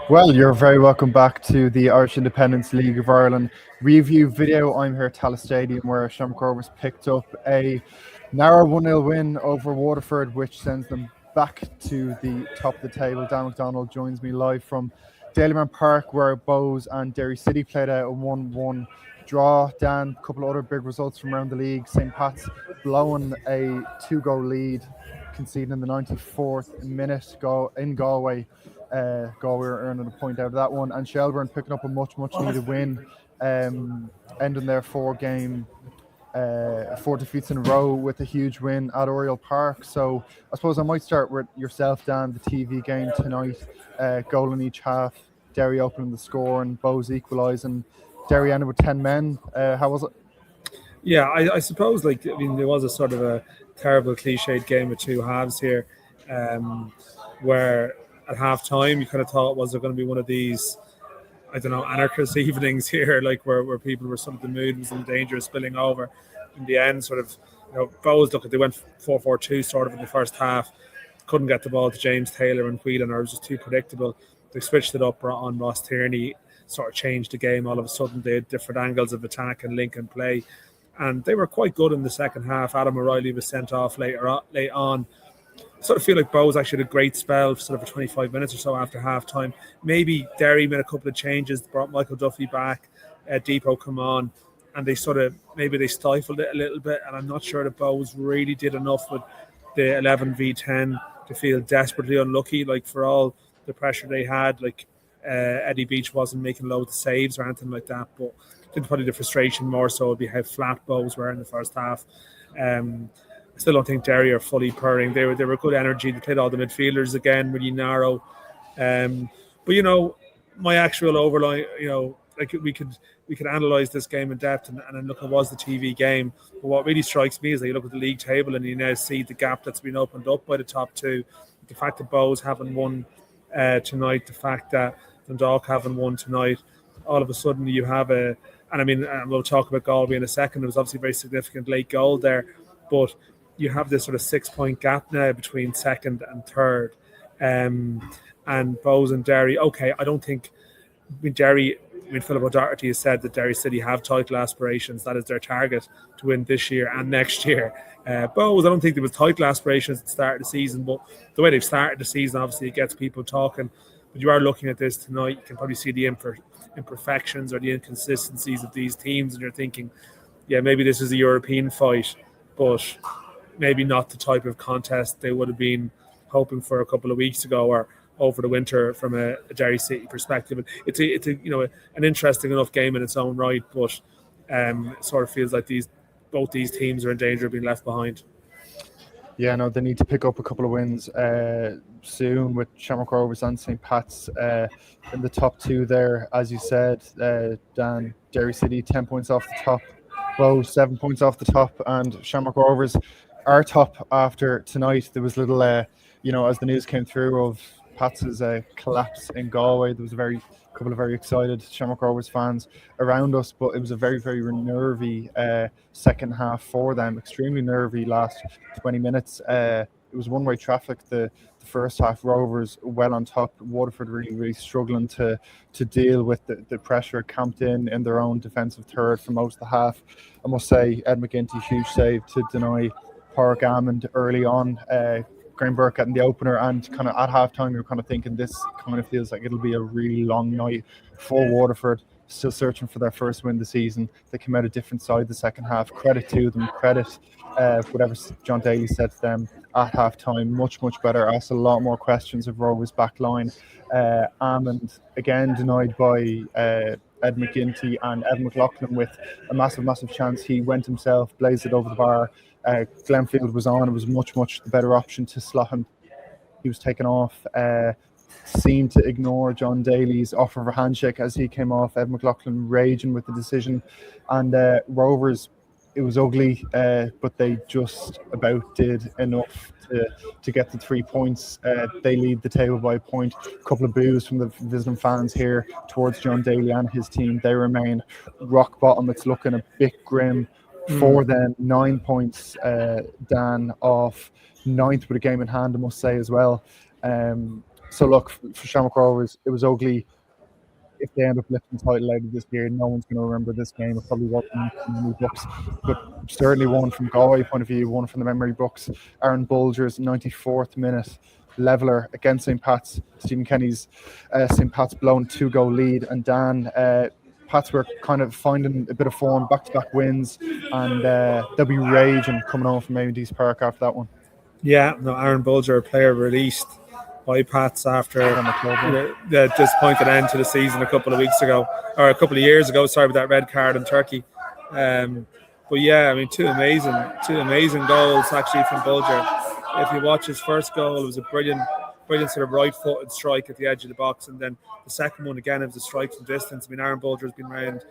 Well, you're very welcome back to the Irish Independence League of Ireland review video. I'm here at Tallaght Stadium where Shamrock Rovers picked up a narrow 1-0 win over Waterford, which sends them back to the top of the table. Dan McDonnell joins me live from Daleyman Park where Bohs and Derry City played out a 1-1 draw. Dan, a couple of other big results from around the league. St. Pat's blowing a 2-goal lead, conceding in the 94th minute in Galway. Galway were earning a point out of that one, and Shelbourne picking up a much needed win, ending their four defeats in a row with a huge win at Oriel Park. So I suppose I might start with yourself, Dan. The TV game tonight, goal in each half, Derry opening the score and Bohs equalising. Derry ended with 10 men. How was it? Yeah, I suppose there was a sort of a terrible cliched game with two halves here, where at half time you kind of thought, was there going to be one of these, I don't know, anarchist evenings here, like where people were sort of, the mood was in danger of spilling over. In the end, sort of, Bohs, they went 4-4-2 sort of in the first half, couldn't get the ball to James Taylor and Whelan, or it was just too predictable. They switched it up on Ross Tierney, sort of changed the game all of a sudden. They had different angles of attack and link and play, and they were quite good in the second half. Adam O'Reilly was sent off late on. I sort of feel like Bohs actually had a great spell sort of for 25 minutes or so after half-time. Maybe Derry made a couple of changes, brought Michael Duffy back, Depot come on, and they maybe stifled it a little bit, and I'm not sure that Bohs really did enough with the 11v10 to feel desperately unlucky, like for all the pressure they had. Like Eddie Beach wasn't making loads of saves or anything like that, but I think probably the frustration more so would be how flat Bohs were in the first half. I still don't think Derry are fully purring. They were good energy. They played all the midfielders again, really narrow. But my actual overline, like we could analyse this game in depth and look, it was the TV game. But what really strikes me is that you look at the league table and you now see the gap that's been opened up by the top two. The fact that Bohs haven't won tonight, the fact that Dundalk haven't won tonight, all of a sudden you have and we'll talk about Galway in a second. It was obviously a very significant late goal there, but you have this sort of 6-point gap now between second and third, and Bohs and Derry. Okay, I don't think Derry. Philip O'Doherty has said that Derry City have title aspirations. That is their target, to win this year and next year. Bohs, I don't think there was title aspirations at the start of the season, but the way they've started the season, obviously, it gets people talking. But you are looking at this tonight, you can probably see the imperfections or the inconsistencies of these teams, and you're thinking, yeah, maybe this is a European fight, but maybe not the type of contest they would have been hoping for a couple of weeks ago or over the winter from a Derry City perspective. It's an interesting enough game in its own right, but it sort of feels like both these teams are in danger of being left behind. Yeah, no, they need to pick up a couple of wins soon, with Shamrock Rovers and St. Pat's in the top two there. As you said, Dan, Derry City 10 points off the top, Bohs 7 points off the top, and Shamrock Rovers are top after tonight. There was little, as the news came through of Pat's collapse in Galway, there was a couple of very excited Shamrock Rovers fans around us, but it was a very nervy second half for them. Extremely nervy last 20 minutes. It was one-way traffic. The first half, Rovers well on top. Waterford really struggling to deal with the pressure camped in their own defensive third for most of the half. I must say, Ed McGinty, huge save to deny Pádraig Amond early on. Graham Burke getting the opener, and kind of at halftime you're kind of thinking this kind of feels like it'll be a really long night for Waterford, still searching for their first win of the season. They came out a different side the second half. Credit to them, credit whatever John Daly said to them at halftime. Much better. Asked a lot more questions of Rovers back line. Amond again denied by Ed McGinty, and Evan McLaughlin with a massive chance. He went himself, blazed it over the bar. Glenfield was on. It was much the better option to slot him. He was taken off. Seemed to ignore John Daly's offer of a handshake as he came off. Ed McLaughlin raging with the decision, and Rovers, it was ugly, but they just about did enough to get the 3 points. They lead the table by a point. A couple of boos from the visiting fans here towards John Daly and his team. They remain rock bottom. It's looking a bit grim for them. 9 points, Dan, off ninth with a game in hand, I must say as well. So look, for Shamrock Rovers, it was ugly. If they end up lifting the title out of this year, no one's going to remember this game. It probably wasn't in many books, but certainly one from Galway point of view, one from the memory books. Aaron Bulger's 94th minute leveller against St. Pat's. Stephen Kenny's St. Pat's blown 2-goal lead, and Dan, Pats were kind of finding a bit of form, back-to-back wins, and they'll be raging coming home from Mounties Park after that one. Yeah, no, Aaron Bulger, a player released by Pats after the disappointing end to the season a couple of years ago. Sorry, with that red card in Turkey. But yeah, I mean, two amazing goals actually from Bulger. If you watch his first goal, it was a brilliant sort of right-footed strike at the edge of the box, and then the second one again, it was a strike from distance. I mean, Aaron Bulger has been around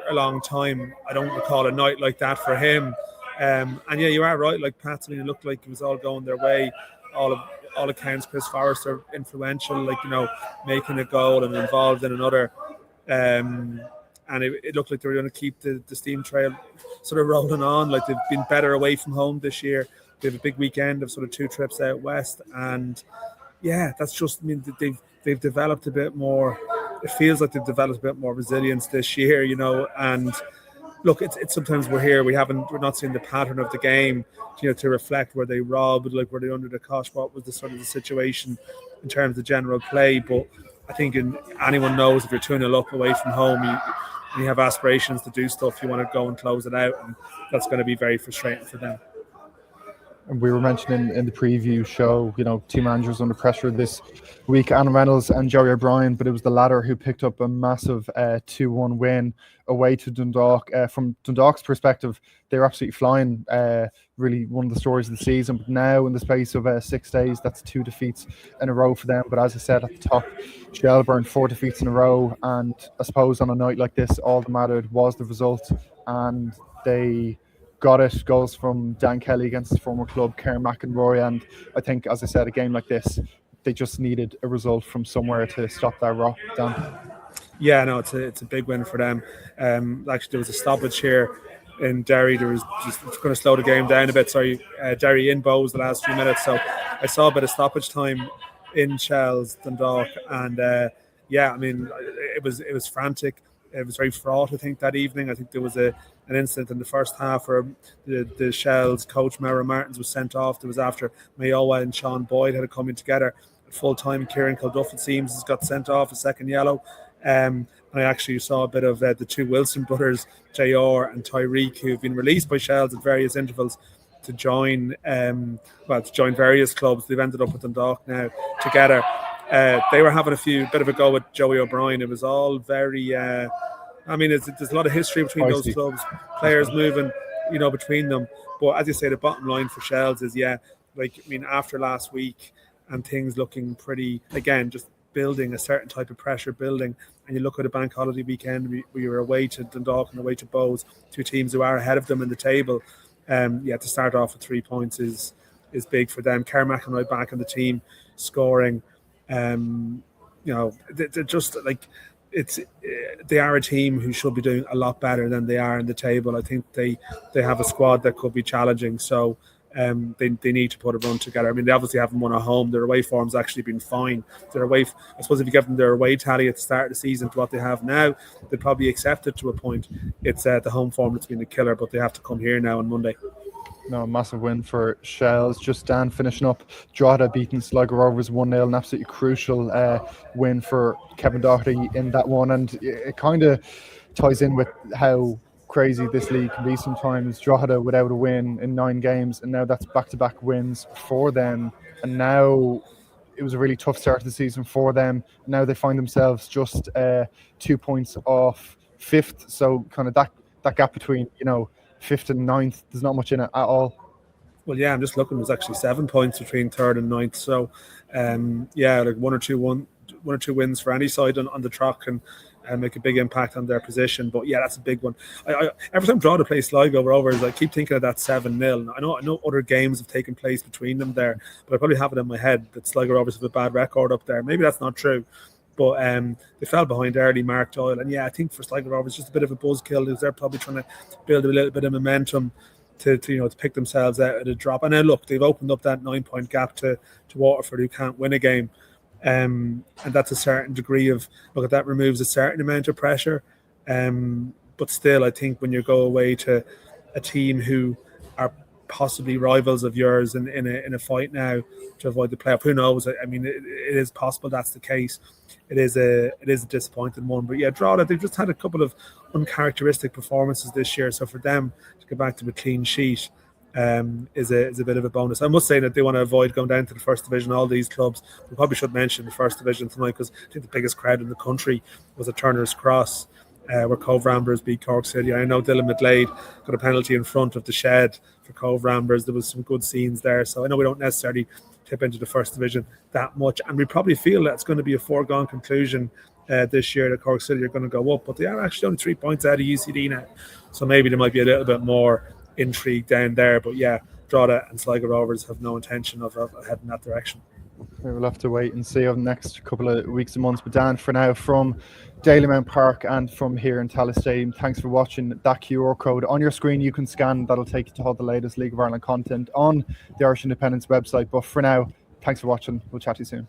a long time. I don't recall a night like that for him. And yeah, you are right. Like Pats, I mean, it looked like it was all going their way. All accounts, Chris Forrester influential, like, you know, making a goal and involved in another. And it looked like they were going to keep the steam trail sort of rolling on. Like, they've been better away from home this year. They have a big weekend of sort of 2 trips out west, and yeah, that's just, I mean, they've developed a bit more. It feels like they've developed a bit more resilience this year, you know. And look, it's sometimes we're not seeing the pattern of the game, you know, to reflect where they robbed, like were they under the cosh, what was the sort of the situation in terms of the general play. But I think anyone knows if you're 2-0 up away from home, you have aspirations to do stuff, you want to go and close it out, and that's going to be very frustrating for them. And we were mentioning in the preview show, you know, two managers under pressure this week, Anna Reynolds and Joey O'Brien, but it was the latter who picked up a massive 2-1 win away to Dundalk. From Dundalk's perspective, they were absolutely flying, really one of the stories of the season. But now, in the space of 6 days, that's 2 defeats in a row for them. But as I said at the top, Shelbourne, 4 defeats in a row. And I suppose on a night like this, all that mattered was the result. And they got it. Goals from Dan Kelly against his former club, Karen McInroy. And I think, as I said, a game like this, they just needed a result from somewhere to stop that rock, Dan. Yeah, no, it's a big win for them. Actually, there was a stoppage here in Derry. There was just going to slow the game down a bit. Derry in Bows the last few minutes. So I saw a bit of stoppage time in Shells, Dundalk, and yeah, I mean, it was frantic. It was very fraught, I think, that evening. I think there was an incident in the first half where the Shells coach, Mara Martins, was sent off. There was after Mayowa and Seán Boyd had come in together at full time. Kieran Kilduff, it seems, has got sent off, a second yellow. And I actually saw a bit of the two Wilson brothers, JR and Tyreek, who've been released by Shells at various intervals to join various clubs. They've ended up with Dundalk now together. They were having bit of a go at Joey O'Brien. It was all very, I mean, there's a lot of history between those clubs, players moving, you know, between them. But as you say, the bottom line for Shells is, after last week and things looking pretty, again, just building a certain type of pressure building, and you look at a bank holiday weekend, we were away to Dundalk and away to Bows, two teams who are ahead of them in the table. To start off with 3 points is big for them. Karen McInroy back on the team, scoring. They're just like, they are a team who should be doing a lot better than they are in the table. I think they have a squad that could be challenging, so they need to put a run together. I mean, they obviously haven't won at home. Their away form's actually been fine. I suppose if you give them their away tally at the start of the season to what they have now, they'd probably accept it to a point. It's the home form that's been the killer, but they have to come here now on Monday. No, massive win for Shells. Just Dan finishing up. Drogheda beating Sligo Rovers 1-0. An absolutely crucial win for Kevin Doherty in that one. And it kind of ties in with how crazy this league can be sometimes. Drogheda without a win in 9 games, and now that's back-to-back wins for them. And now it was a really tough start to the season for them. Now they find themselves just 2 points off 5th. So kind of that gap between, you know, 5th and 9th, there's not much in it at all. Well, yeah, I'm just looking. There's actually 7 points between 3rd and 9th. So, like one or two wins for any side on the track and make a big impact on their position. But yeah, that's a big one. I every time Drogheda plays Sligo Rovers, I keep thinking of that 7-0. I know other games have taken place between them there, but I probably have it in my head that Sligo Rovers have a bad record up there. Maybe that's not true. But they fell behind early, Mark Doyle. And yeah, I think for Sligo Rovers, just a bit of a buzzkill, because they're probably trying to build a little bit of momentum to pick themselves out of the drop. And then look, they've opened up that 9-point gap to Waterford, who can't win a game. and that's a certain degree of look. That removes a certain amount of pressure, but still, I think when you go away to a team who are possibly rivals of yours in a fight now to avoid the playoff, who knows? I mean, it is possible that's the case. It is a disappointing one, but yeah, Drogheda, they've just had a couple of uncharacteristic performances this year, so for them to go back to a clean sheet is a bit of a bonus. I must say that they want to avoid going down to the first division. All these clubs, we probably should mention the first division tonight, because I think the biggest crowd in the country was at Turner's Cross, where Cove Ramblers beat Cork City. I know Dylan McGlade got a penalty in front of the shed for Cove Ramblers. There was some good scenes there, so I know we don't necessarily tip into the first division that much, and we probably feel that it's going to be a foregone conclusion this year that Cork City are going to go up, but they are actually only 3 points out of UCD now, so maybe there might be a little bit more intrigue down there. But yeah, Drogheda and Sligo Rovers have no intention of heading that direction. We'll have to wait and see over the next couple of weeks and months. But Dan, for now, from Dalymount Park and from here in Tallaght Stadium, thanks for watching. That QR code on your screen you can scan. That'll take you to all the latest League of Ireland content on the Irish Independence website. But for now, thanks for watching. We'll chat to you soon.